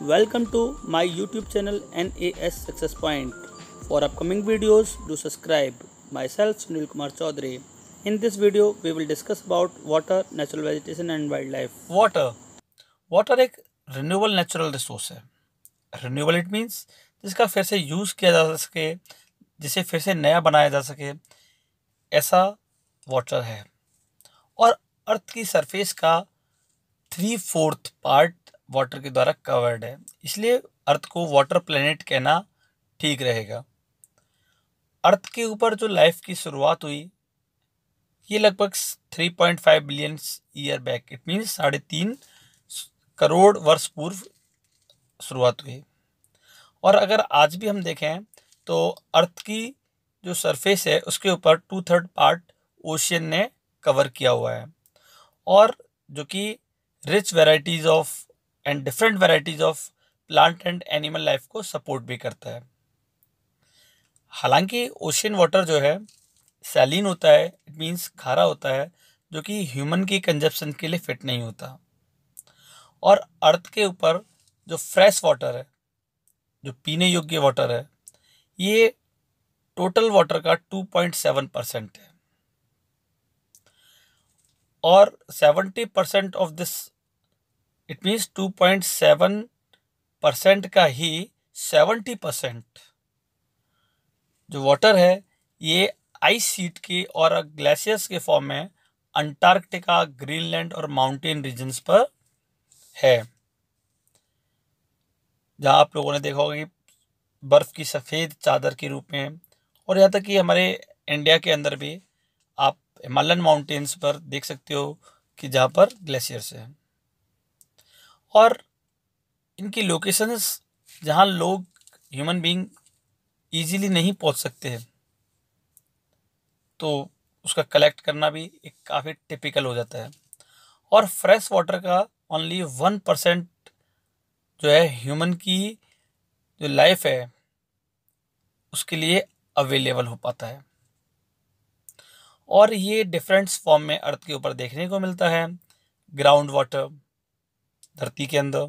Welcome to my YouTube channel NAS Success Point. For upcoming videos, do subscribe. Myself Sunil Kumar Chaudhary. In this video, we will discuss about water, natural vegetation and wildlife. Water water एक renewable natural resource है। Renewable it means जिसका फिर से use किया जा सके, जिसे फिर से नया बनाया जा सके, ऐसा वाटर है। और अर्थ की सरफेस का 3/4 पार्ट वाटर के द्वारा कवर्ड है, इसलिए अर्थ को वाटर प्लेनेट कहना ठीक रहेगा। अर्थ के ऊपर जो लाइफ की शुरुआत हुई, ये लगभग 3.5 billion year back, it means 3.5 crore वर्ष पूर्व शुरुआत हुई। और अगर आज भी हम देखें तो अर्थ की जो सरफेस है उसके ऊपर 2/3 पार्ट ओशियन ने कवर किया हुआ है, और जो कि rich varieties of and different varieties of plant and animal life को सपोर्ट भी करता है। हालांकि ओशियन वाटर जो है सैलिन होता है, इट मीन्स खारा होता है, जो कि ह्यूमन की कंजप्शन के लिए फिट नहीं होता। और अर्थ के ऊपर जो फ्रेश वाटर है, जो पीने योग्य वाटर है, ये टोटल वाटर का 2.7% है। और 70% ऑफ दिस, इट मीन्स 2.7% का ही 70% जो वाटर है ये आइस शीट के और ग्लेशियर्स के फॉर्म में अंटार्कटिका, ग्रीनलैंड और माउंटेन रीजन्स पर है, जहाँ आप लोगों ने देखा होगा कि बर्फ़ की सफ़ेद चादर के रूप में। और यहाँ तक कि हमारे इंडिया के अंदर भी आप हिमालयन माउंटेन्स पर देख सकते हो कि जहाँ पर ग्लेशियर्स हैं। और इनकी लोकेशंस जहाँ लोग, ह्यूमन बीइंग ईजीली नहीं पहुँच सकते हैं, तो उसका कलेक्ट करना भी एक काफ़ी टिपिकल हो जाता है। और फ्रेश वाटर का ओनली 1% जो है ह्यूमन की जो लाइफ है उसके लिए अवेलेबल हो पाता है। और ये डिफरेंट फॉर्म में अर्थ के ऊपर देखने को मिलता है। ग्राउंड वाटर, धरती के अंदर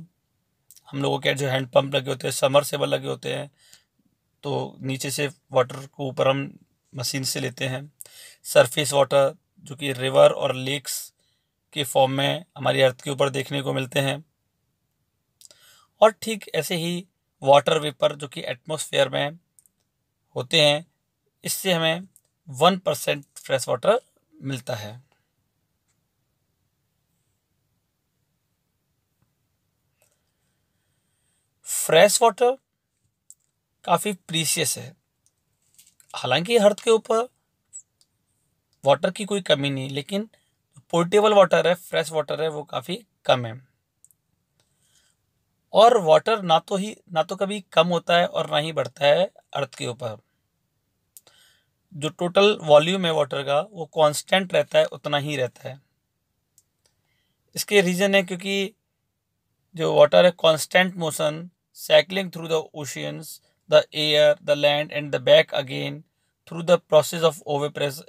हम लोगों के जो हैंड पंप लगे होते हैं, समरसेबल लगे होते हैं, तो नीचे से वाटर को ऊपर हम मशीन से लेते हैं। सरफेस वाटर जो कि रिवर और लेक्स के फॉर्म में हमारी अर्थ के ऊपर देखने को मिलते हैं। और ठीक ऐसे ही वाटर वेपर जो कि एटमॉस्फेयर में होते हैं, इससे हमें 1% फ्रेश वाटर मिलता है। फ्रेश वाटर काफ़ी प्रीशियस है। हालांकि अर्थ के ऊपर वाटर की कोई कमी नहीं, लेकिन पोर्टेबल वाटर है, फ्रेश वाटर है, वो काफ़ी कम है। और वाटर ना तो कभी कम होता है और ना ही बढ़ता है अर्थ के ऊपर। जो टोटल वॉल्यूम है वाटर का वो कांस्टेंट रहता है, उतना ही रहता है। इसके रीज़न है क्योंकि जो वाटर है constant motion, cycling through the oceans, the air, the land and the back again through the process of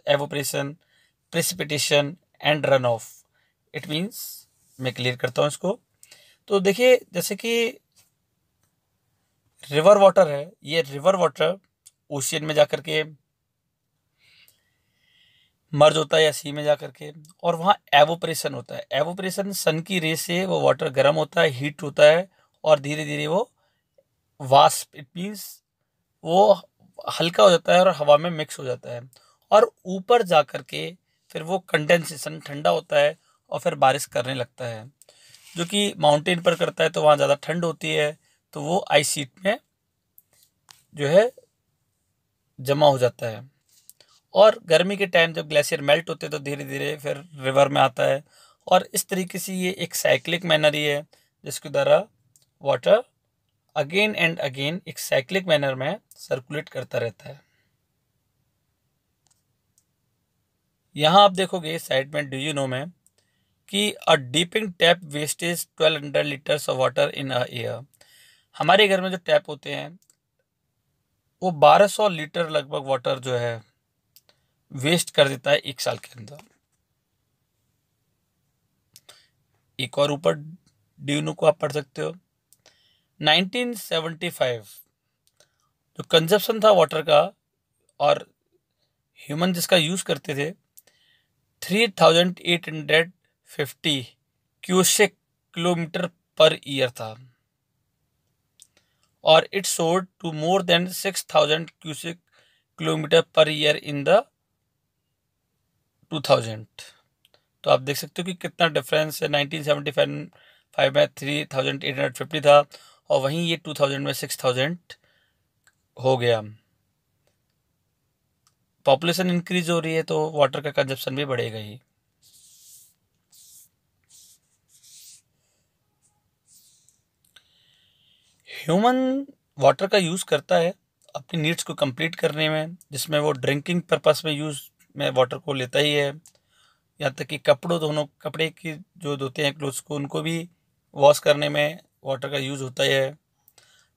evaporation, precipitation and run of. It means, मैं क्लियर करता हूँ इसको। तो देखिए, जैसे कि रिवर वाटर है, ये रिवर वाटर ओशियन में जाकर के मर्ज होता है या सी में जा करके, और वहाँ एवोपरेशन होता है। एवोपरेशन, सन की रे से वो वाटर गर्म होता है, हीट होता है, और धीरे धीरे वो वास्प, इट मीन्स वो हल्का हो जाता है और हवा में मिक्स हो जाता है। और ऊपर जा करके फिर वो कंडेंसेशन, ठंडा होता है, और फिर बारिश करने लगता है। जो कि माउंटेन पर करता है तो वहाँ ज़्यादा ठंड होती है, तो वो आइस शीट में जो है जमा हो जाता है। और गर्मी के टाइम जब ग्लेशियर मेल्ट होते हैं तो धीरे धीरे फिर रिवर में आता है। और इस तरीके से ये एक साइक्लिक मैनर ही है, जिसके द्वारा वाटर अगेन एंड अगेन एक साइक्लिक मैनर में सर्कुलेट करता रहता है। यहाँ आप देखोगे साइड में, डू यू नो में, कि a dripping tap wastage 1200 litres of water in a year. हमारे घर में जो टैप होते हैं वो 1200 लीटर लगभग वाटर जो है वेस्ट कर देता है एक साल के अंदर। एक और ऊपर ड्यूनो को आप पढ़ सकते हो। 1975 जो कंजप्शन था वाटर का और ह्यूमन जिसका यूज़ करते थे 3850 क्यूसेक किलोमीटर पर ईयर था और it sold to more than 6000 cusec kilometre per year in the 2000। तो आप देख सकते हो कि कितना डिफरेंस है। 1975 में 3850 था और वहीं ये 2000 में 6000 हो गया। पॉपुलेशन इंक्रीज हो रही है तो वाटर का कंजप्शन भी बढ़ेगा ही। ह्यूमन वाटर का यूज़ करता है अपनी नीड्स को कंप्लीट करने में, जिसमें वो ड्रिंकिंग पर्पस में यूज़ में वाटर को लेता ही है। यहाँ तक कि कपड़े की जो धोते हैं क्लोथ्स को, उनको भी वॉश करने में वाटर का यूज़ होता ही है।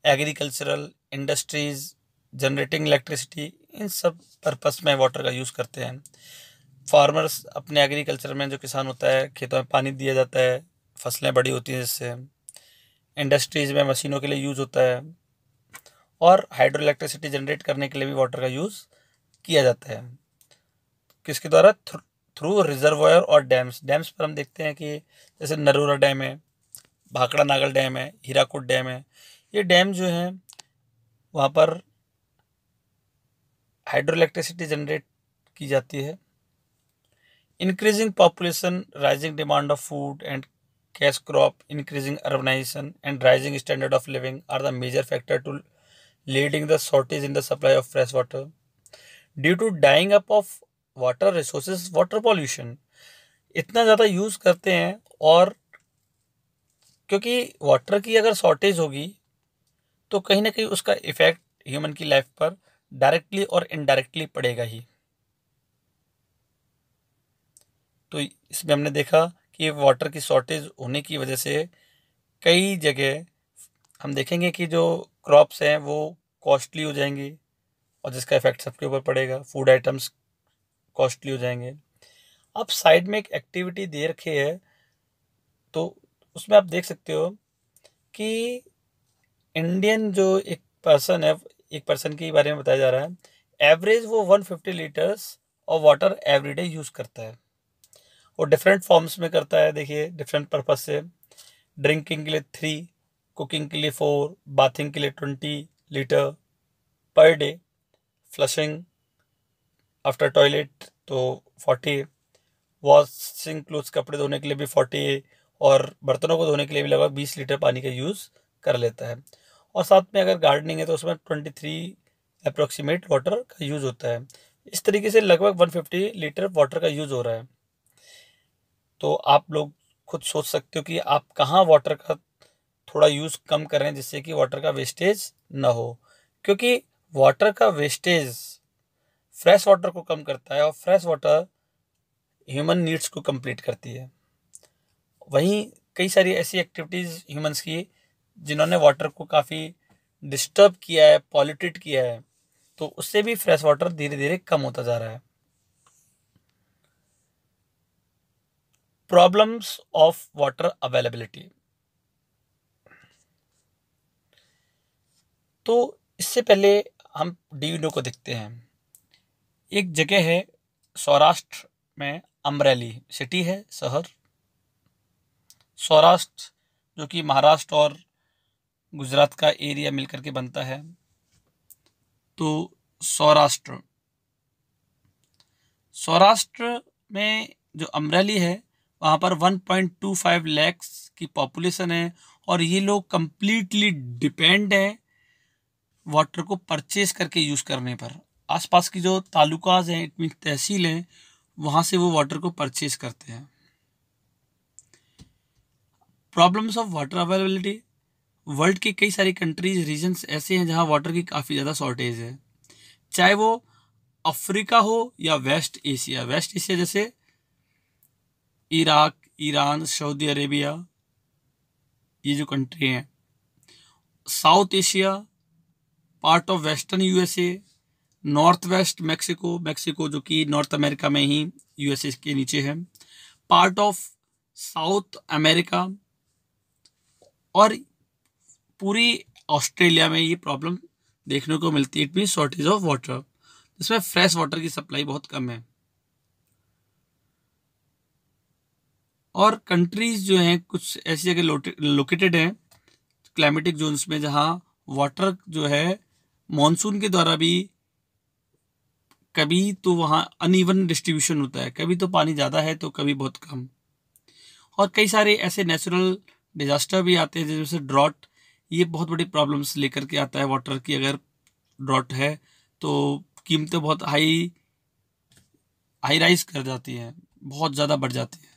एग्रीकल्चरल इंडस्ट्रीज, जनरेटिंग इलेक्ट्रिसिटी, इन सब पर्पस में वाटर का यूज़ करते हैं। फार्मर्स अपने एग्रीकल्चर में जो किसान होता है, खेतों में पानी दिया जाता है, फसलें बड़ी होती हैं जिससे। इंडस्ट्रीज में मशीनों के लिए यूज़ होता है और हाइड्रो इलेक्ट्रिसिटी जनरेट करने के लिए भी वाटर का यूज़ किया जाता है। किसके द्वारा? थ्रू रिजर्वायर और डैम्स पर हम देखते हैं कि जैसे नरूरा डैम है, भाखड़ा नागल डैम है, हीराकुद डैम है। ये डैम जो हैं वहाँ पर हाइड्रो इलेक्ट्रिसिटी जनरेट की जाती है। Increasing population, rising demand of food and cash crop, increasing urbanization and rising standard of living are the major factor to leading the shortage in the supply of fresh water. Due to dying up of water resources, water pollution इतना ज़्यादा use करते हैं और क्योंकि water की अगर shortage होगी तो कहीं ना कहीं उसका इफेक्ट ह्यूमन की लाइफ पर डायरेक्टली और इनडायरेक्टली पड़ेगा ही। तो इसमें हमने देखा कि वाटर की शॉर्टेज होने की वजह से कई जगह हम देखेंगे कि जो क्रॉप्स हैं वो कॉस्टली हो जाएंगी और जिसका इफेक्ट सबके ऊपर पड़ेगा। फूड आइटम्स कॉस्टली हो जाएंगे। अब साइड में एक एक्टिविटी दे रखी है तो उसमें आप देख सकते हो कि इंडियन जो एक पर्सन है, एक पर्सन के बारे में बताया जा रहा है, एवरेज वो 150 litres of water everyday use करता है। वो डिफरेंट फॉर्म्स में करता है। देखिए डिफरेंट पर्पस से, ड्रिंकिंग के लिए 3, कुकिंग के लिए 4, बाथिंग के लिए 20 litre per day, flushing after toilet तो 40, वॉशिंग क्लोथ्स कपड़े धोने के लिए भी 40 और बर्तनों को धोने के लिए भी लगभग 20 लीटर पानी का यूज़ कर लेता है। और साथ में अगर गार्डनिंग है तो उसमें 23 अप्रोक्सीमेट वाटर का यूज़ होता है। इस तरीके से लगभग 150 लीटर वाटर का यूज़ हो रहा है। तो आप लोग खुद सोच सकते हो कि आप कहाँ वाटर का थोड़ा यूज़ कम करें जिससे कि वाटर का वेस्टेज ना हो, क्योंकि वाटर का वेस्टेज फ्रेश वाटर को कम करता है और फ्रेश वाटर ह्यूमन नीड्स को कंप्लीट करती है। वहीं कई सारी ऐसी एक्टिविटीज़ ह्यूमंस की जिन्होंने वाटर को काफ़ी डिस्टर्ब किया है, पॉल्यूटेड किया है, तो उससे भी फ्रेश वाटर धीरे धीरे कम होता जा रहा है। Problems of water availability. तो इससे पहले हम डीयूनो को देखते हैं। एक जगह है सौराष्ट्र में, अमरेली सिटी है, शहर। सौराष्ट्र जो कि महाराष्ट्र और गुजरात का एरिया मिलकर के बनता है। तो सौराष्ट्र में जो अमरेली है वहाँ पर 1.25 लाख की पॉपुलेशन है और ये लोग कंप्लीटली डिपेंड है वाटर को परचेज करके यूज़ करने पर। आसपास की जो तालुकाज हैं, इट मीन तहसील हैं, वहाँ से वो वाटर को परचेज करते हैं। Problems of water availability. World के कई सारी कंट्रीज, रीजन्स ऐसे हैं जहाँ वाटर की काफ़ी ज़्यादा शॉर्टेज है, चाहे वो अफ्रीका हो या वेस्ट एशिया। वेस्ट एशिया जैसे इराक, ईरान, सऊदी अरेबिया, ये जो कंट्री हैं। South Asia, part of western USA, north west Mexico जो कि नॉर्थ अमेरिका में ही यूएसए के नीचे है, पार्ट ऑफ साउथ अमेरिका और पूरी ऑस्ट्रेलिया में ये प्रॉब्लम देखने को मिलती है। It mean shortage of water, जिसमें फ्रेश वाटर की सप्लाई बहुत कम है। और कंट्रीज जो हैं कुछ ऐसी जगह लोकेटेड हैं क्लाइमेटिक जोन्स में, जहां वाटर जो है मॉनसून के द्वारा भी कभी तो वहाँ अनइवन डिस्ट्रीब्यूशन होता है, कभी तो पानी ज़्यादा है तो कभी बहुत कम। और कई सारे ऐसे नेचुरल डिजास्टर भी आते हैं जैसे ड्रॉट। ये बहुत बड़ी प्रॉब्लम्स लेकर के आता है वाटर की। अगर ड्रॉट है तो कीमतें बहुत हाई राइज कर जाती हैं, बहुत ज़्यादा बढ़ जाती है।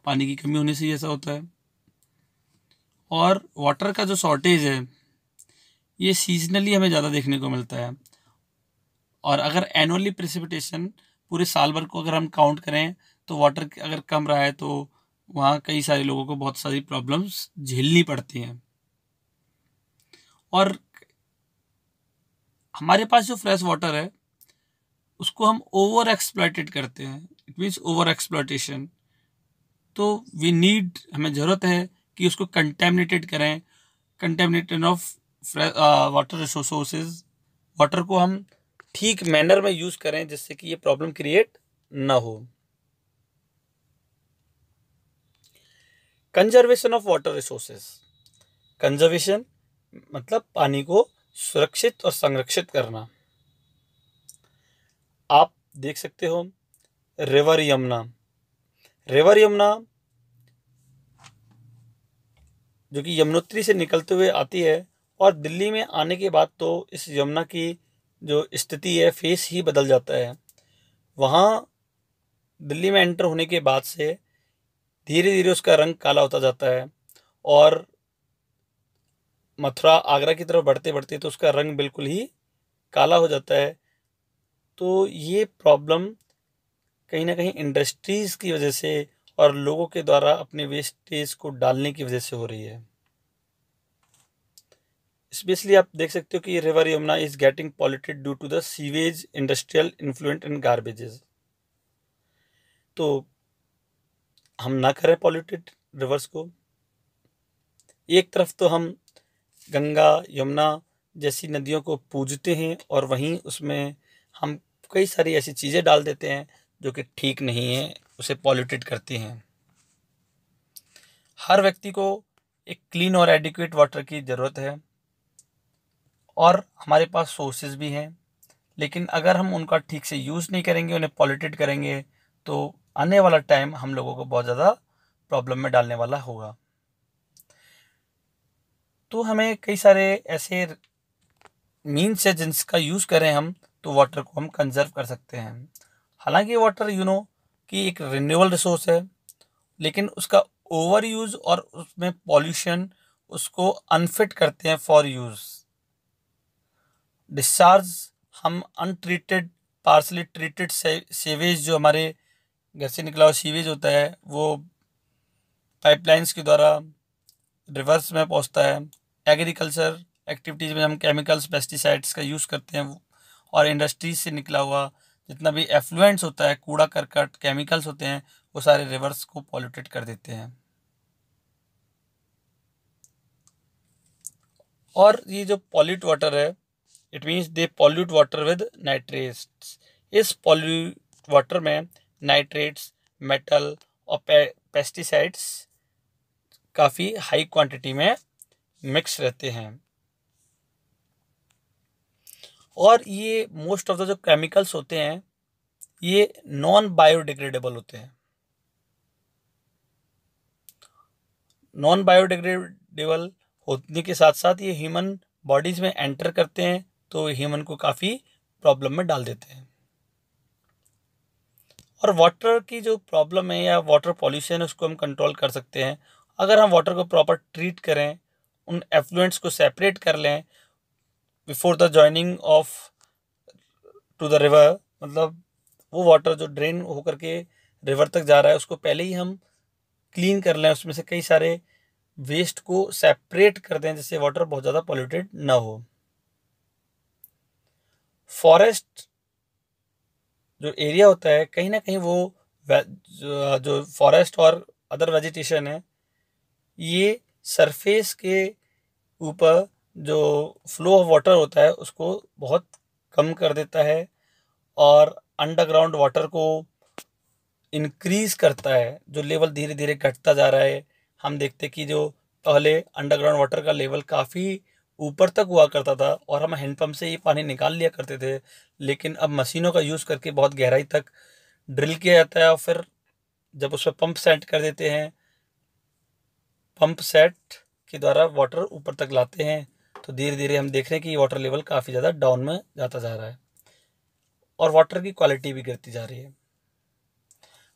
पानी की कमी होने से ही ऐसा होता है। और वाटर का जो शॉर्टेज है ये सीजनली हमें ज़्यादा देखने को मिलता है। और अगर एनुअली प्रेसिपिटेशन पूरे साल भर को अगर हम काउंट करें तो वाटर अगर कम रहा है तो वहाँ कई सारे लोगों को बहुत सारी प्रॉब्लम्स झेलनी पड़ती हैं। और हमारे पास जो फ्रेश वाटर है उसको हम ओवर एक्सप्लॉइटेड करते हैं। It means over exploitation. तो वी नीड, हमें ज़रूरत है कि उसको कंटेमिनेटेड करें, contamination of water resources. Water को हम ठीक मैनर में यूज़ करें जिससे कि ये प्रॉब्लम क्रिएट ना हो। Conservation of water resources. Conservation मतलब पानी को सुरक्षित और संरक्षित करना। आप देख सकते हो रिवर यमुना जो कि यमुनोत्री से निकलते हुए आती है। और दिल्ली में आने के बाद तो इस यमुना की जो स्थिति है फेस ही बदल जाता है। वहाँ दिल्ली में एंटर होने के बाद से धीरे धीरे उसका रंग काला होता जाता है। और मथुरा आगरा की तरफ बढ़ते बढ़ते तो उसका रंग बिल्कुल ही काला हो जाता है। तो ये प्रॉब्लम कहीं ना कहीं इंडस्ट्रीज़ की वजह से और लोगों के द्वारा अपने वेस्टेज को डालने की वजह से हो रही है। स्पेशली आप देख सकते हो कि river Yamuna is getting polluted due to the sewage, industrial influent and garbages. तो हम ना करें पॉल्यूटेड रिवर्स को। एक तरफ तो हम गंगा यमुना जैसी नदियों को पूजते हैं और वहीं उसमें हम कई सारी ऐसी चीज़ें डाल देते हैं जो कि ठीक नहीं है, उसे पॉल्यूटेड करती हैं। हर व्यक्ति को एक क्लीन और एडिक्वेट वाटर की ज़रूरत है और हमारे पास सोर्सेज भी हैं, लेकिन अगर हम उनका ठीक से यूज़ नहीं करेंगे, उन्हें पॉल्यूटेड करेंगे, तो आने वाला टाइम हम लोगों को बहुत ज़्यादा प्रॉब्लम में डालने वाला होगा। तो हमें कई सारे ऐसे मीन्स है जिनका यूज़ करें हम तो वाटर को हम कंजर्व कर सकते हैं। हालांकि वाटर कि एक रिन्यूएबल रिसोर्स है, लेकिन उसका ओवर यूज़ और उसमें पॉल्यूशन उसको अनफिट करते हैं फॉर यूज़। डिस्चार्ज हम अनट्रीटेड, पार्सली ट्रीटेड सीवेज जो हमारे घर से निकला हुआ सीवेज होता है वो पाइपलाइंस के द्वारा रिवर्स में पहुंचता है। एग्रीकल्चर एक्टिविटीज़ में हम केमिकल्स, पेस्टिसाइड्स का यूज़ करते हैं। और इंडस्ट्रीज से निकला हुआ जितना भी एफ्लुएंट्स होता है, कूड़ा करकट, केमिकल्स होते हैं, वो सारे रिवर्स को पॉल्यूटेड कर देते हैं। और ये जो पॉल्यूट वाटर है, it means they pollute water with nitrates. इस पॉल्यूट वाटर में नाइट्रेट्स, मेटल और पेस्टिसाइड्स काफ़ी हाई क्वांटिटी में मिक्स रहते हैं। और ये मोस्ट ऑफ द जो केमिकल्स होते हैं ये नॉन बायोडिग्रेडेबल होते हैं। नॉन बायोडिग्रेडेबल होने के साथ साथ ये ह्यूमन बॉडीज में एंटर करते हैं तो ह्यूमन को काफ़ी प्रॉब्लम में डाल देते हैं। और वाटर की जो प्रॉब्लम है या वाटर पॉल्यूशन है उसको हम कंट्रोल कर सकते हैं अगर हम वाटर को प्रॉपर ट्रीट करें, उन एफ्लुएंट्स को सेपरेट कर लें before the joining of to the river. मतलब वो वाटर जो ड्रेन होकर के रिवर तक जा रहा है उसको पहले ही हम क्लीन कर लें, उसमें से कई सारे वेस्ट को सेपरेट कर दें जिससे वाटर बहुत ज़्यादा पॉल्यूटेड ना हो। फॉरेस्ट जो एरिया होता है कहीं ना कहीं वो जो फॉरेस्ट और अदर वेजिटेशन है ये सरफेस के ऊपर जो फ्लो ऑफ वाटर होता है उसको बहुत कम कर देता है और अंडरग्राउंड वाटर को इंक्रीज करता है। जो लेवल धीरे धीरे घटता जा रहा है, हम देखते कि जो पहले अंडरग्राउंड वाटर का लेवल काफ़ी ऊपर तक हुआ करता था और हम हैंडपम्प से ये पानी निकाल लिया करते थे, लेकिन अब मशीनों का यूज़ करके बहुत गहराई तक ड्रिल किया जाता है और फिर जब उसमें पंप सेट कर देते हैं, पंप सेट के द्वारा वाटर ऊपर तक लाते हैं, तो धीरे धीरे हम देख रहे हैं कि वाटर लेवल काफ़ी ज़्यादा डाउन में जाता जा रहा है और वाटर की क्वालिटी भी गिरती जा रही है।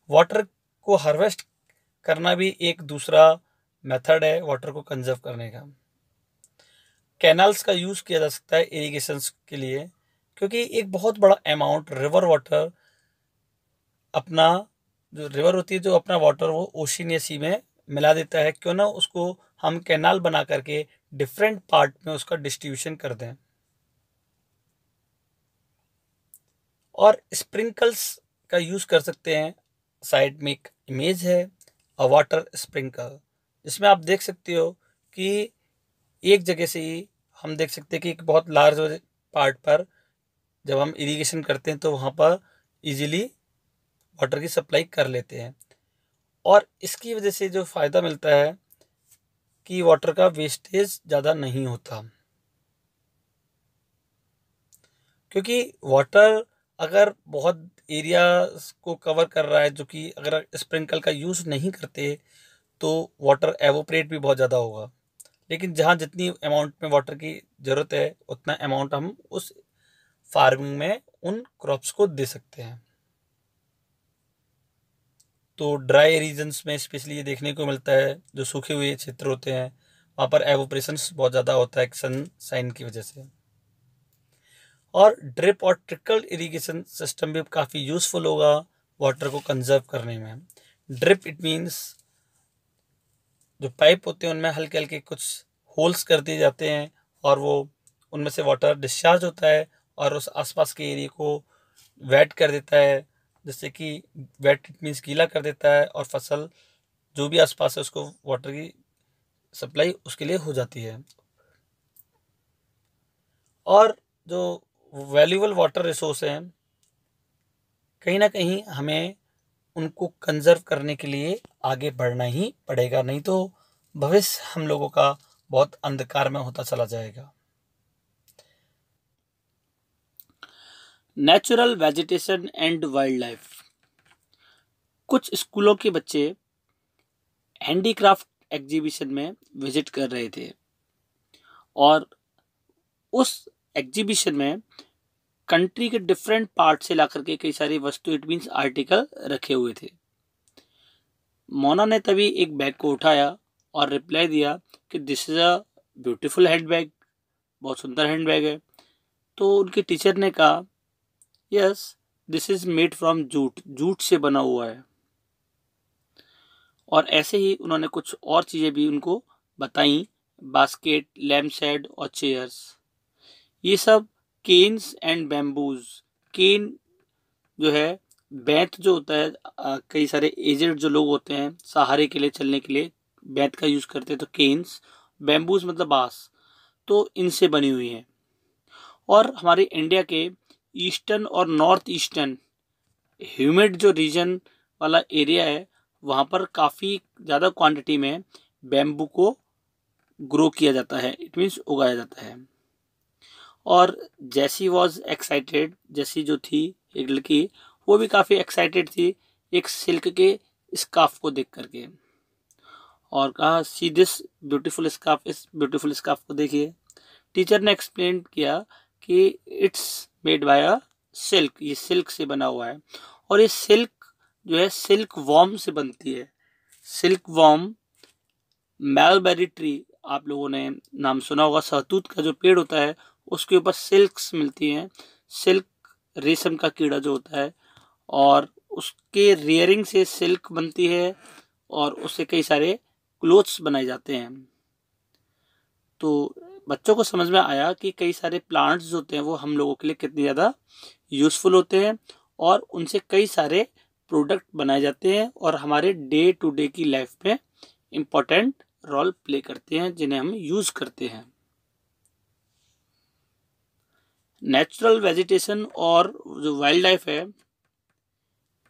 वाटर को हार्वेस्ट करना भी एक दूसरा मेथड है वाटर को कंजर्व करने का। कैनाल्स का यूज़ किया जा सकता है इरिगेशन के लिए, क्योंकि एक बहुत बड़ा अमाउंट रिवर वाटर, अपना जो रिवर होती है जो अपना वाटर वो ओशन या सी में मिला देता है, क्यों ना उसको हम कैनाल बना करके डिफरेंट पार्ट में उसका डिस्ट्रीब्यूशन कर दें। और स्प्रिंकल्स का यूज़ कर सकते हैं। साइड में एक इमेज है अ वाटर स्प्रिंकल, जिसमें आप देख सकते हो कि एक जगह से ही हम देख सकते हैं कि एक बहुत लार्ज पार्ट पर जब हम इरिगेशन करते हैं तो वहाँ पर इजीली वाटर की सप्लाई कर लेते हैं। और इसकी वजह से जो फ़ायदा मिलता है कि वाटर का वेस्टेज ज़्यादा नहीं होता, क्योंकि वाटर अगर बहुत एरिया को कवर कर रहा है, जो कि अगर स्प्रिंकल का यूज़ नहीं करते तो वाटर एवोपरेट भी बहुत ज़्यादा होगा। लेकिन जहाँ जितनी अमाउंट में वाटर की ज़रूरत है उतना अमाउंट हम उस फार्मिंग में उन क्रॉप्स को दे सकते हैं। तो ड्राई रीजन्स में स्पेशली ये देखने को मिलता है, जो सूखे हुए क्षेत्र होते हैं वहाँ पर एवोपरेशन बहुत ज़्यादा होता है सनशाइन की वजह से। और ड्रिप और ट्रिकल इरिगेशन सिस्टम भी काफ़ी यूज़फुल होगा वाटर को कंजर्व करने में। ड्रिप इट मीन्स जो पाइप होते हैं उनमें हल्के हल्के कुछ होल्स कर दिए जाते हैं और वो उनमें से वाटर डिस्चार्ज होता है और उस आसपास के एरिया को वेट कर देता है, जिससे कि वेट इट मीन्स गीला कर देता है और फसल जो भी आसपास है उसको वाटर की सप्लाई उसके लिए हो जाती है। और जो वैल्यूबल वाटर रिसोर्स हैं, कहीं ना कहीं हमें उनको कंजर्व करने के लिए आगे बढ़ना ही पड़ेगा, नहीं तो भविष्य हम लोगों का बहुत अंधकार में होता चला जाएगा। Natural vegetation and wild life. कुछ स्कूलों के बच्चे हैंडीक्राफ्ट एग्जीबिशन में विजिट कर रहे थे और उस एग्जीबिशन में कंट्री के डिफरेंट पार्ट से ला करके कई सारी वस्तु इट मीन्स आर्टिकल रखे हुए थे। मोना ने तभी एक बैग को उठाया और रिप्लाई दिया कि this is a beautiful hand bag, बहुत सुंदर हैंड बैग है। तो उनके टीचर ने कहा yes this is made from jute, jute से बना हुआ है। और ऐसे ही उन्होंने कुछ और चीज़ें भी उनको बताई, बास्केट, लैम्प शेड और चेयर्स। ये सब केन्स एंड बैम्बूज। केन जो है, बेंत जो होता है, कई सारे एजेड जो लोग होते हैं सहारे के लिए चलने के लिए बेंत का यूज़ करते हैं, तो केन्स। बैम्बूज मतलब बांस, तो इनसे बनी हुई हैं। और हमारे इंडिया के ईस्टर्न और नॉर्थ ईस्टर्न ह्यूमिड जो रीजन वाला एरिया है वहाँ पर काफ़ी ज़्यादा क्वांटिटी में बैम्बू को ग्रो किया जाता है, इट मीन्स उगाया जाता है। और जैसी वॉज एक्साइटेड, जैसी जो थी एक लड़की, वो भी काफ़ी एक्साइटेड थी एक सिल्क के स्कार्फ को देख करके, और कहा सी दिस ब्यूटीफुल स्कार्फ, इस ब्यूटीफुल स्कार्फ को देखिए। टीचर ने एक्सप्लेन किया कि it's made by a silk, ये सिल्क से बना हुआ है। और ये सिल्क जो है सिल्क वॉर्म से बनती है। सिल्क वॉर्म, मैलबेरी ट्री, आप लोगों ने नाम सुना होगा, सहतूत का जो पेड़ होता है उसके ऊपर सिल्क्स मिलती हैं। सिल्क रेशम का कीड़ा जो होता है, और उसके रियरिंग से सिल्क बनती है और उससे कई सारे क्लोथ्स बनाए जाते हैं। तो बच्चों को समझ में आया कि कई सारे प्लांट्स जो होते हैं वो हम लोगों के लिए कितने ज़्यादा यूज़फुल होते हैं और उनसे कई सारे प्रोडक्ट बनाए जाते हैं और हमारे डे टू डे की लाइफ में इम्पोर्टेंट रोल प्ले करते हैं, जिन्हें हम यूज़ करते हैं। नेचुरल वेजिटेशन और जो वाइल्ड लाइफ है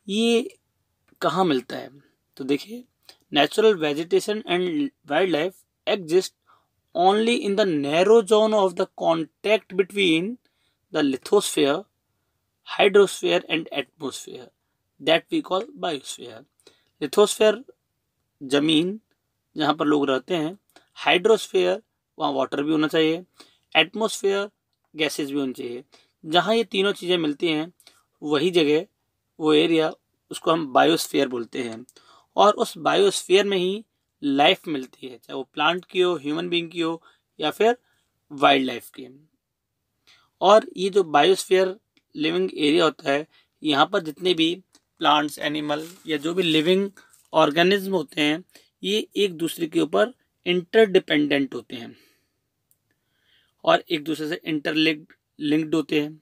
ये कहाँ मिलता है? तो देखिए, natural vegetation and wild life exist only in the narrow zone of the contact between the lithosphere, hydrosphere and atmosphere that we call biosphere. Lithosphere जमीन जहाँ पर लोग रहते हैं, हाइड्रोस्फेयर वहाँ वाटर भी होना चाहिए, एटमोस्फेयर गैसेस भी होनी चाहिए। जहाँ ये तीनों चीज़ें मिलती हैं वही जगह, वो एरिया, उसको हम बायोस्फीयर बोलते हैं। और उस बायोस्फीयर में ही लाइफ मिलती है, चाहे वो प्लांट की हो, ह्यूमन बीइंग की हो या फिर वाइल्ड लाइफ की। और ये जो बायोस्फीयर लिविंग एरिया होता है, यहाँ पर जितने भी प्लांट्स, एनिमल या जो भी लिविंग ऑर्गेनिज्म होते हैं ये एक दूसरे के ऊपर इंटरडिपेंडेंट होते हैं और एक दूसरे से लिंक्ड होते हैं।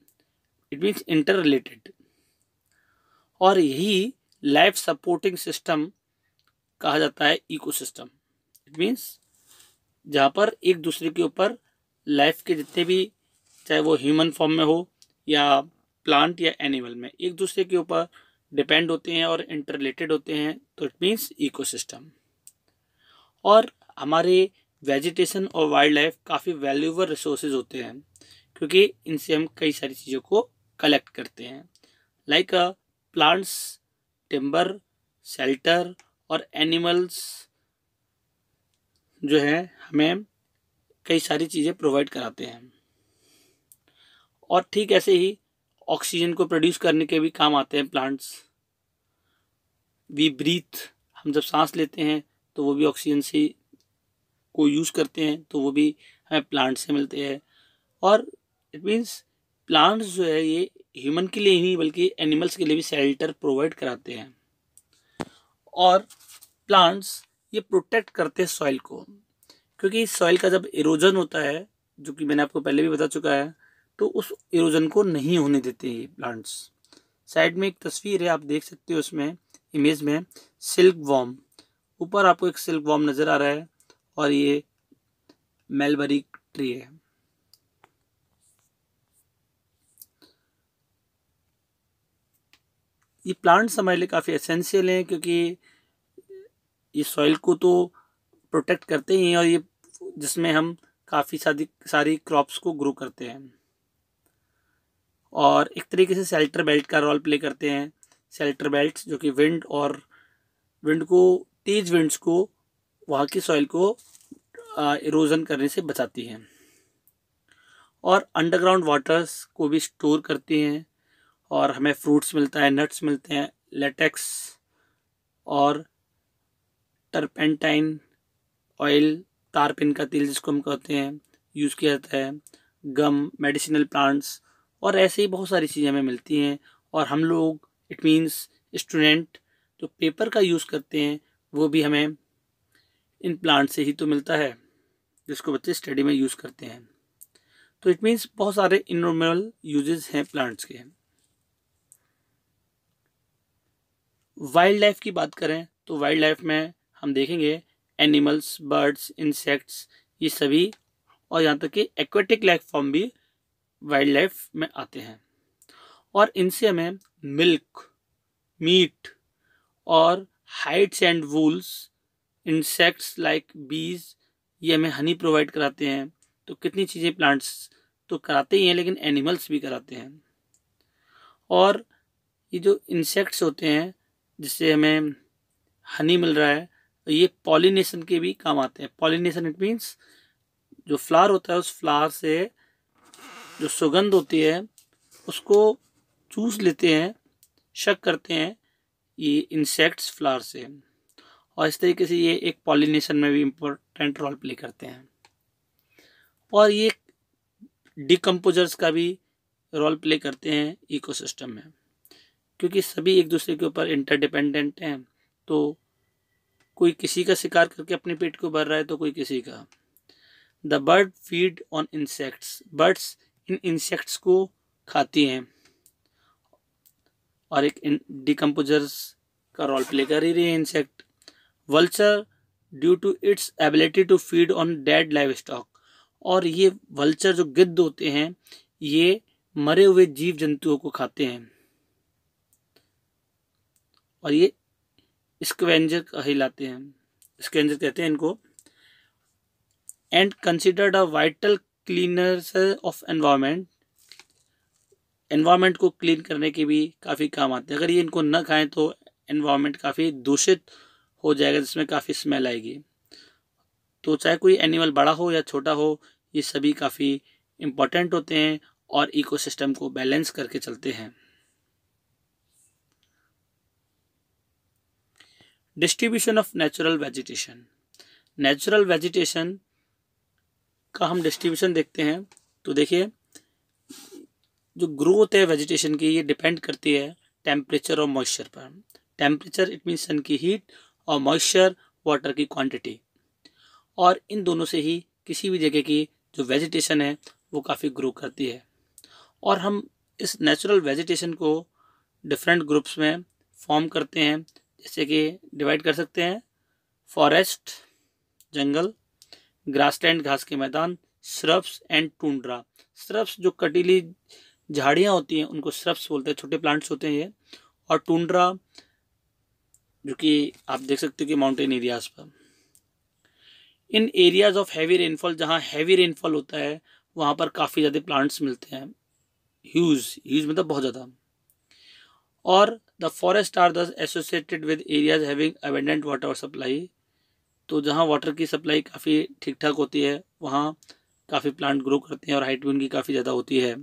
It means inter related. और यही लाइफ सपोर्टिंग सिस्टम कहा जाता है इकोसिस्टम। इट मीन्स जहाँ पर एक दूसरे के ऊपर लाइफ के जितने भी, चाहे वो ह्यूमन फॉर्म में हो या प्लांट या एनिमल में, एक दूसरे के ऊपर डिपेंड होते हैं और इंटर रिलेटेड होते हैं, तो इट मीन्स इकोसिस्टम। और हमारे वेजिटेशन और वाइल्ड लाइफ काफ़ी वैल्यूएबल रिसोर्सेज होते हैं क्योंकि इनसे हम कई सारी चीज़ों को कलेक्ट करते हैं, लाइक प्लांट्स, टिम्बर, शेल्टर और एनिमल्स जो है हमें कई सारी चीज़ें प्रोवाइड कराते हैं। और ठीक ऐसे ही ऑक्सीजन को प्रोड्यूस करने के भी काम आते हैं प्लांट्स। वी ब्रीथ, हम जब सांस लेते हैं तो वो भी ऑक्सीजन से को यूज़ करते हैं, तो वो भी हमें प्लांट से मिलते हैं। और इट मीन्स प्लांट्स जो है ये ह्यूमन के लिए ही नहीं बल्कि एनिमल्स के लिए भी शेल्टर प्रोवाइड कराते हैं। और प्लांट्स ये प्रोटेक्ट करते हैं सॉइल को, क्योंकि सॉइल का जब इरोजन होता है, जो कि मैंने आपको पहले भी बता चुका है, तो उस इरोजन को नहीं होने देते ये प्लांट्स। साइड में एक तस्वीर है, आप देख सकते हो उसमें इमेज में सिल्क वॉर्म, ऊपर आपको एक सिल्क वॉर्म नज़र आ रहा है और ये मेलबरी ट्री है। ये प्लांट्स हमारे लिए काफ़ी एसेंशियल हैं क्योंकि ये सॉइल को तो प्रोटेक्ट करते ही हैं और ये जिसमें हम काफ़ी सारी क्रॉप्स को ग्रो करते हैं और एक तरीके से शेल्टर बेल्ट का रोल प्ले करते हैं। शेल्टर बेल्ट्स जो कि तेज विंड्स को वहाँ की सॉइल को इरोजन करने से बचाती हैं और अंडरग्राउंड वाटर्स को भी स्टोर करती हैं और हमें फ्रूट्स मिलता है, नट्स मिलते हैं, लेटेक्स और टर्पेंटाइन ऑयल, टारपिन का तेल जिसको हम कहते हैं, यूज़ किया जाता है, गम, मेडिसिनल प्लांट्स और ऐसे ही बहुत सारी चीज़ें हमें मिलती हैं। और हम लोग, इट मीन्स स्टूडेंट, जो पेपर का यूज़ करते हैं वो भी हमें इन प्लांट से ही तो मिलता है जिसको बच्चे स्टडी में यूज़ करते हैं। तो इट मीन्स बहुत सारे इनॉर्मल यूजेस हैं प्लांट्स के। वाइल्ड लाइफ की बात करें तो वाइल्ड लाइफ में हम देखेंगे एनिमल्स, बर्ड्स, इंसेक्ट्स, ये सभी, और यहाँ तक कि एक्वेटिक लाइफ फॉर्म भी वाइल्ड लाइफ में आते हैं। और इनसे हमें मिल्क, मीट और hides and wools, insects like bees, ये हमें हनी प्रोवाइड कराते हैं। तो कितनी चीज़ें प्लांट्स तो कराते ही हैं लेकिन एनिमल्स भी कराते हैं। और ये जो इंसेक्ट्स होते हैं जिससे हमें हनी मिल रहा है, ये पॉलिनेशन के भी काम आते हैं। पॉलिनेशन इट मीन्स जो फ्लावर होता है उस फ्लावर से जो सुगंध होती है उसको चूस लेते हैं, शक करते हैं ये इंसेक्ट्स फ्लावर से, और इस तरीके से ये एक पॉलिनेशन में भी इम्पोर्टेंट रोल प्ले करते हैं। और ये डिकम्पोजर्स का भी रोल प्ले करते हैं इकोसिस्टम में, क्योंकि सभी एक दूसरे के ऊपर इंटरडिपेंडेंट हैं। तो कोई किसी का शिकार करके अपने पेट को भर रहा है तो कोई किसी का। The bird feed on insects, birds in insects को खाती हैं और एक डिकम्पोजर्स का रोल प्ले कर ही रही है insect. Vulture due to its ability to feed on dead livestock, और ये वल्चर जो गिद्ध होते हैं ये मरे हुए जीव जंतुओं को खाते हैं और ये स्कैवेंजर कहलाते हैं, स्कैवेंजर कहते हैं इनको। And considered a vital cleaners of environment, environment को क्लीन करने के भी काफ़ी काम आते हैं। अगर ये इनको न खाएं तो एनवायरमेंट काफ़ी दूषित हो जाएगा, जिसमें काफ़ी स्मेल आएगी। तो चाहे कोई एनिमल बड़ा हो या छोटा हो, ये सभी काफ़ी इम्पोर्टेंट होते हैं और इकोसिस्टम को बैलेंस करके चलते हैं। Distribution of natural vegetation, natural vegetation का हम डिस्ट्रीब्यूशन देखते हैं तो देखिए, जो ग्रोथ है वेजिटेशन की ये डिपेंड करती है टेम्परेचर और मॉइस्चर पर। टेम्परेचर इट मीन सन की हीट, और मॉइस्चर वाटर की क्वांटिटी, और इन दोनों से ही किसी भी जगह की जो वेजिटेशन है वो काफ़ी ग्रो करती है। और हम इस नेचुरल वेजिटेशन को डिफरेंट ग्रुप्स में फॉर्म करते हैं, जैसे कि डिवाइड कर सकते हैं फॉरेस्ट जंगल, ग्रासलैंड घास के मैदान, श्रब्स एंड टुंड्रा। श्रब्स जो कटीली झाड़ियाँ होती हैं उनको श्रब्स बोलते हैं, छोटे प्लांट्स होते हैं ये। और टुंड्रा जो कि आप देख सकते हो कि माउंटेन एरियाज पर। इन एरियाज ऑफ हैवी रेनफॉल, जहाँ हैवी रेनफॉल होता है वहाँ पर काफ़ी ज़्यादा प्लांट्स मिलते हैं, ह्यूज मतलब बहुत ज़्यादा। और the forest are the associated with areas having abundant water supply. तो जहाँ वाटर की सप्लाई काफ़ी ठीक ठाक होती है वहाँ काफ़ी प्लांट ग्रो करते हैं और हाइट भी उनकी काफ़ी ज़्यादा होती है।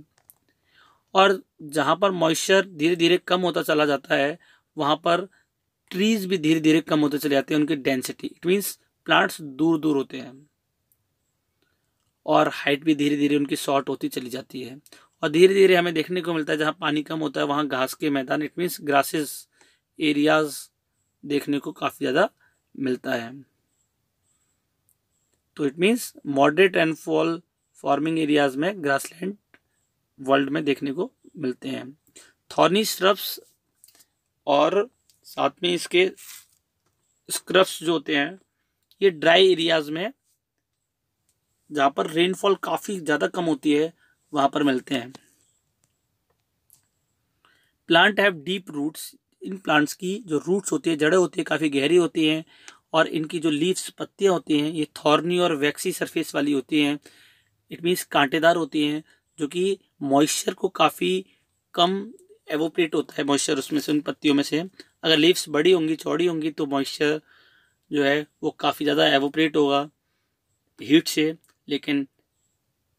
और जहाँ पर मॉइस्चर धीरे धीरे कम होता चला जाता है वहाँ पर ट्रीज भी धीरे धीरे कम होते चले जाते हैं, उनकी डेंसिटी, इट मीन्स प्लांट्स दूर दूर होते हैं और हाइट भी धीरे धीरे उनकी शॉर्ट होती चली जाती है। और धीरे धीरे हमें देखने को मिलता है जहाँ पानी कम होता है वहाँ घास के मैदान, इट मीन्स ग्रासेस एरियाज देखने को काफ़ी ज़्यादा मिलता है। तो it means moderate rainfall farming areas में ग्रासलैंड वर्ल्ड में देखने को मिलते हैं। थॉर्नी श्रब्स और साथ में इसके स्क्रब्स जो होते हैं ये ड्राई एरियाज में जहाँ पर रेनफॉल काफ़ी ज़्यादा कम होती है वहाँ पर मिलते हैं। प्लांट हैव डीप रूट्स, इन प्लांट्स की जो रूट्स होती है, जड़ें होती है, काफ़ी गहरी होती हैं और इनकी जो लीव्स पत्तियाँ होती हैं ये थॉर्नी और वैक्सी सरफेस वाली होती हैं, इट मीन्स कांटेदार होती हैं, जो कि मॉइस्चर को काफ़ी कम एवोपरेट होता है मॉइस्चर उसमें से, उन पत्तियों में से। अगर लीव्स बड़ी होंगी, चौड़ी होंगी तो मॉइस्चर जो है वो काफ़ी ज़्यादा एवोपरेट होगा हीट से, लेकिन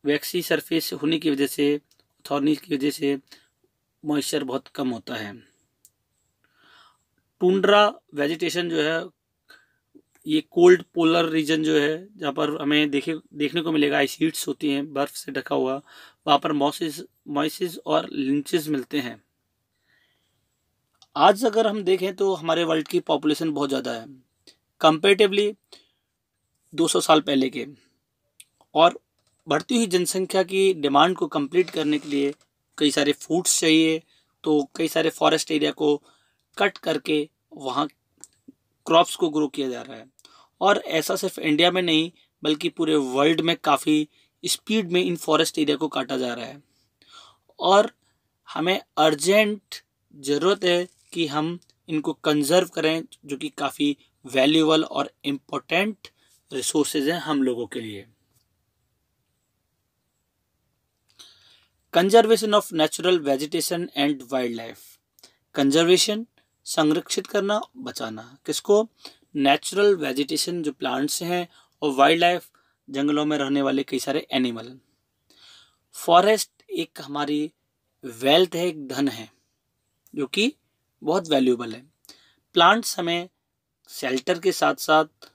वैक्सी सरफेस होने की वजह से, थॉर्नी की वजह से मॉइस्चर बहुत कम होता है। टुंड्रा वेजिटेशन जो है ये कोल्ड पोलर रीजन जो है जहाँ पर हमें देखने को मिलेगा आइस शीट्स होती हैं, बर्फ से ढका हुआ, वहाँ पर मॉइसिस और लिंचेस मिलते हैं। आज अगर हम देखें तो हमारे वर्ल्ड की पॉपुलेशन बहुत ज़्यादा है कंपेरेटिवली 200 साल पहले के, और बढ़ती हुई जनसंख्या की डिमांड को कंप्लीट करने के लिए कई सारे फूड्स चाहिए, तो कई सारे फॉरेस्ट एरिया को कट करके वहाँ क्रॉप्स को ग्रो किया जा रहा है। और ऐसा सिर्फ इंडिया में नहीं बल्कि पूरे वर्ल्ड में काफ़ी स्पीड में इन फॉरेस्ट एरिया को काटा जा रहा है। और हमें अर्जेंट ज़रूरत है कि हम इनको कंजर्व करें, जो कि काफ़ी वैल्यूबल और इम्पोर्टेंट रिसोर्सेज हैं हम लोगों के लिए। Conservation of natural vegetation and wild life. Conservation संरक्षित करना, बचाना किसको? नेचुरल वेजिटेशन जो प्लांट्स हैं, और वाइल्ड लाइफ जंगलों में रहने वाले कई सारे एनिमल। फॉरेस्ट एक हमारी वेल्थ है, एक धन है जो कि बहुत वैल्यूबल है। प्लांट्स हमें शेल्टर के साथ साथ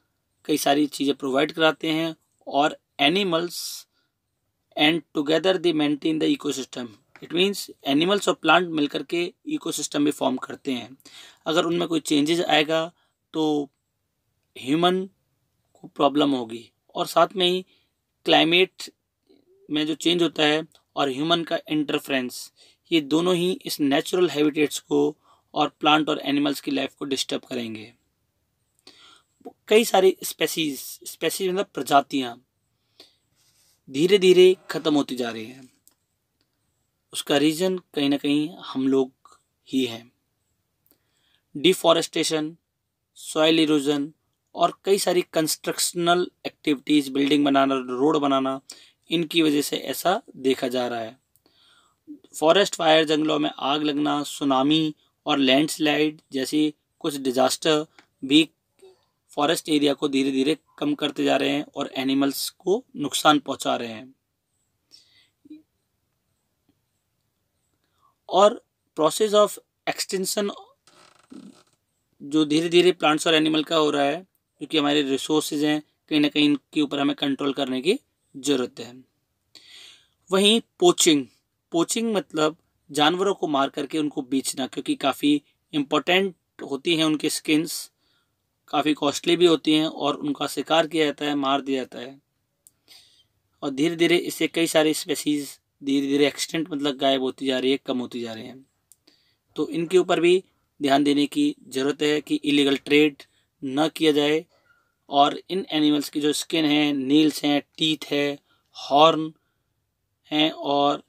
कई सारी चीज़ें प्रोवाइड कराते हैं, और animals and together they maintain the ecosystem, it means animals और प्लांट मिलकर के इकोसिस्टम भी फॉर्म करते हैं। अगर उनमें कोई चेंजेस आएगा तो ह्यूमन को प्रॉब्लम होगी, और साथ में ही क्लाइमेट में जो चेंज होता है और ह्यूमन का इंटरफ्रेंस, ये दोनों ही इस नेचुरल हैबिटेट्स को और प्लांट और एनिमल्स की लाइफ को डिस्टर्ब करेंगे। कई सारी स्पेसीज मतलब प्रजातियाँ धीरे धीरे खत्म होती जा रही हैं। उसका रीज़न कहीं ना कहीं हम लोग ही हैं। डिफॉरेस्टेशन, सॉइल इरोजन और कई सारी कंस्ट्रक्शनल एक्टिविटीज़, बिल्डिंग बनाना, रोड बनाना, इनकी वजह से ऐसा देखा जा रहा है। फॉरेस्ट फायर, जंगलों में आग लगना, सुनामी और लैंडस्लाइड जैसी कुछ डिजास्टर भी फॉरेस्ट एरिया को धीरे धीरे कम करते जा रहे हैं और एनिमल्स को नुकसान पहुंचा रहे हैं। और प्रोसेस ऑफ एक्सटेंशन जो धीरे धीरे प्लांट्स और एनिमल का हो रहा है, क्योंकि हमारे रिसोर्सेज हैं, कहीं ना कहीं इनके ऊपर हमें कंट्रोल करने की ज़रूरत है। वहीं पोचिंग मतलब जानवरों को मार करके उनको बेचना, क्योंकि काफ़ी इम्पोर्टेंट होती हैं उनकी स्किन्स, काफ़ी कॉस्टली भी होती हैं और उनका शिकार किया जाता है, मार दिया जाता है। और धीरे धीरे इससे कई सारी स्पेसीज़ धीरे धीरे एक्सटेंट मतलब गायब होती जा रही है, कम होती जा रही हैं। तो इनके ऊपर भी ध्यान देने की ज़रूरत है कि इलीगल ट्रेड न किया जाए। और इन एनिमल्स की जो स्किन है, नील्स हैं, टीथ है, हॉर्न हैं और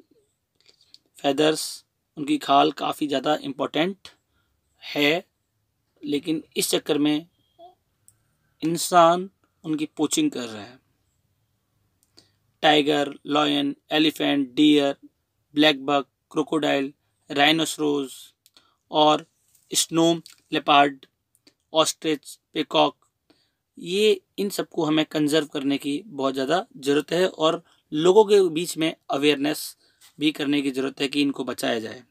फेदर्स, उनकी खाल काफ़ी ज़्यादा इम्पोर्टेंट है। लेकिन इस चक्कर में इंसान उनकी पोचिंग कर रहा है। Tiger, lion, elephant, deer, black buck, crocodile, rhinoceros और स्नो लेपर्ड, ऑस्ट्रिच, पिकॉक, ये इन सबको हमें कंजर्व करने की बहुत ज़्यादा ज़रूरत है और लोगों के बीच में अवेयरनेस भी करने की ज़रूरत है कि इनको बचाया जाए।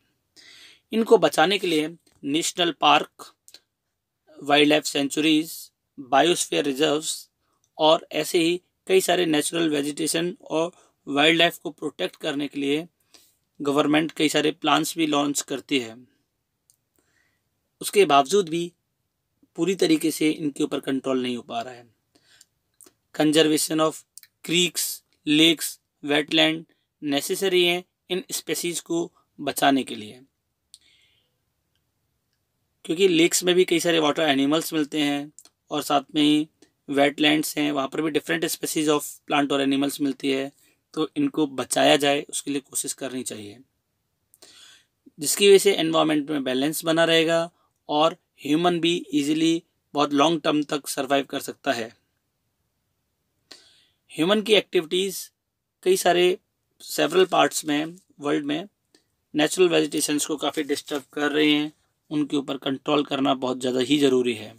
इनको बचाने के लिए national park, wild life sanctuaries, biosphere reserves और ऐसे ही कई सारे नेचुरल वेजिटेशन और वाइल्ड लाइफ को प्रोटेक्ट करने के लिए गवर्नमेंट कई सारे प्लान्स भी लॉन्च करती है। उसके बावजूद भी पूरी तरीके से इनके ऊपर कंट्रोल नहीं हो पा रहा है। Conservation of creeks, lakes, wetland necessary हैं इन स्पेसीज को बचाने के लिए, क्योंकि लेक्स में भी कई सारे वाटर एनिमल्स मिलते हैं और साथ में ही वेटलैंड्स हैं, वहाँ पर भी डिफरेंट स्पेसीज ऑफ प्लांट और एनिमल्स मिलती है। तो इनको बचाया जाए, उसके लिए कोशिश करनी चाहिए, जिसकी वजह से एनवायरनमेंट में बैलेंस बना रहेगा और ह्यूमन भी इजीली बहुत लॉन्ग टर्म तक सर्वाइव कर सकता है। ह्यूमन की एक्टिविटीज़ कई सारे सेवरल पार्ट्स में वर्ल्ड में नेचुरल वेजिटेशंस को काफ़ी डिस्टर्ब कर रहे हैं, उनके ऊपर कंट्रोल करना बहुत ज़्यादा ही ज़रूरी है।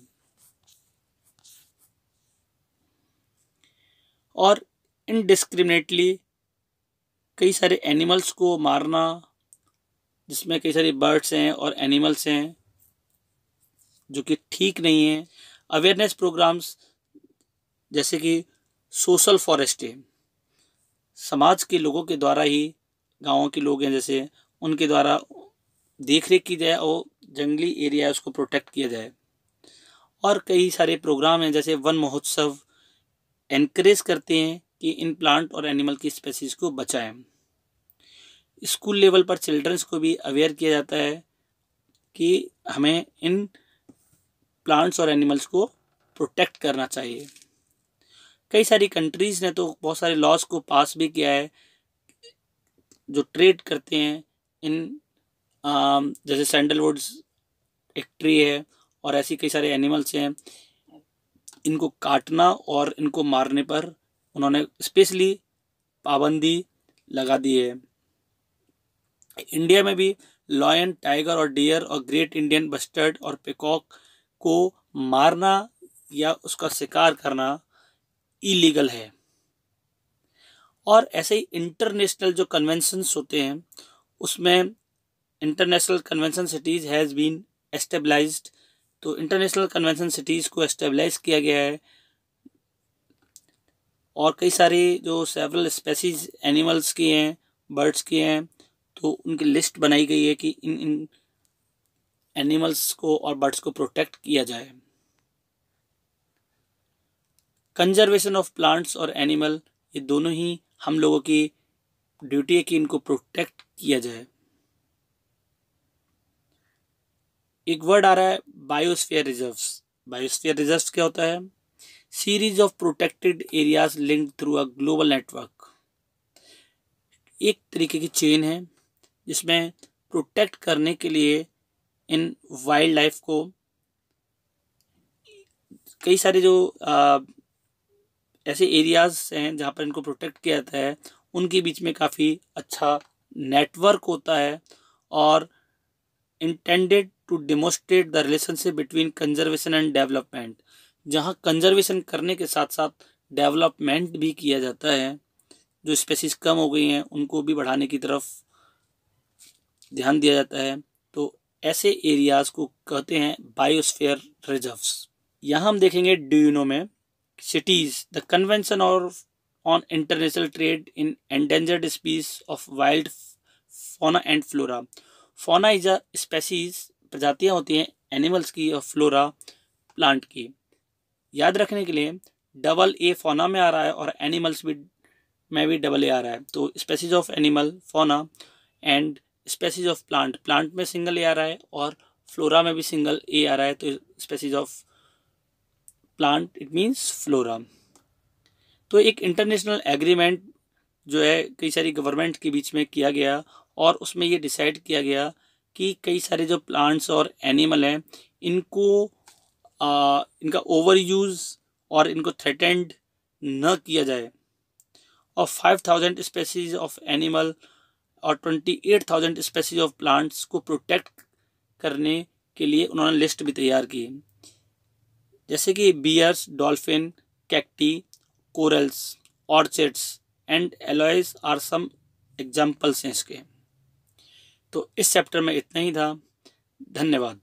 और इनडिस्क्रिमिनेटली कई सारे एनिमल्स को मारना, जिसमें कई सारे बर्ड्स हैं और एनिमल्स हैं, जो कि ठीक नहीं है। अवेयरनेस प्रोग्राम्स जैसे कि सोशल फॉरेस्टिंग, समाज के लोगों के द्वारा ही, गाँव के लोग हैं जैसे, उनके द्वारा देख रेख की जाए और जंगली एरिया है उसको प्रोटेक्ट किया जाए। और कई सारे प्रोग्राम हैं जैसे वन महोत्सव एनकरेज करते हैं कि इन प्लांट और एनिमल की स्पेसीज को बचाएं। स्कूल लेवल पर चिल्ड्रंस को भी अवेयर किया जाता है कि हमें इन प्लांट्स और एनिमल्स को प्रोटेक्ट करना चाहिए। कई सारी कंट्रीज़ ने तो बहुत सारे लॉज को पास भी किया है जो ट्रेड करते हैं इन, जैसे सैंडलवुड्स एक ट्री है और ऐसी कई सारे एनिमल्स हैं, इनको काटना और इनको मारने पर उन्होंने स्पेशली पाबंदी लगा दी है। इंडिया में भी लॉयन, टाइगर और डियर और ग्रेट इंडियन बस्टर्ड और पिकॉक को मारना या उसका शिकार करना इलीगल है। और ऐसे ही इंटरनेशनल जो कन्वेंशंस होते हैं, उसमें international convention cities has been established, तो इंटरनेशनल कन्वेंशन सिटीज़ को एस्टेब्लाइज किया गया है और कई सारे जो सेवरल स्पेसीज एनिमल्स की हैं, बर्ड्स की हैं, तो उनकी लिस्ट बनाई गई है कि इन एनिमल्स को और बर्ड्स को प्रोटेक्ट किया जाए। कंजर्वेशन ऑफ प्लांट्स और एनिमल, ये दोनों ही हम लोगों की ड्यूटी है कि इनको प्रोटेक्ट किया जाए। एक वर्ड आ रहा है बायोस्फीयर रिजर्व्स। बायोस्फीयर रिजर्व्स क्या होता है? Series of protected areas linked through a global network. एक तरीके की चेन है जिसमें प्रोटेक्ट करने के लिए इन वाइल्ड लाइफ को कई सारे जो ऐसे एरियाज हैं जहाँ पर इनको प्रोटेक्ट किया जाता है, उनके बीच में काफ़ी अच्छा नेटवर्क होता है और intended to demonstrate the relationship between conservation and development, जहाँ कंजर्वेशन करने के साथ साथ डेवलपमेंट भी किया जाता है। जो स्पेसीज कम हो गई हैं उनको भी बढ़ाने की तरफ ध्यान दिया जाता है। तो ऐसे एरियाज को कहते हैं बायोस्फीयर रिजर्व्स। यहाँ हम देखेंगे डू में cities, the convention on international trade in endangered species of wild fauna and flora. Fauna is a species, प्रजातियाँ होती हैं एनिमल्स की, और फ्लोरा प्लांट की। याद रखने के लिए डबल ए फौना में आ रहा है और एनिमल्स भी में भी डबल ए आ रहा है। तो species of animal fauna and species of plant, plant में सिंगल ए आ रहा है और फ्लोरा में भी सिंगल ए आ रहा है। तो species of plant it means flora. तो एक इंटरनेशनल एग्रीमेंट जो है कई सारी गवर्नमेंट के बीच में किया गया और उसमें ये डिसाइड किया गया कि कई सारे जो प्लांट्स और एनिमल हैं इनको इनका ओवर यूज़ और इनको थ्रेटेंड न किया जाए। और 5000 स्पेसीज ऑफ एनिमल और 28,000 स्पेसीज ऑफ प्लांट्स को प्रोटेक्ट करने के लिए उन्होंने लिस्ट भी तैयार की, जैसे कि bears, dolphin, cacti, corals, orchids and aloes are some examples हैं इसके। तो इस चैप्टर में इतना ही था। धन्यवाद।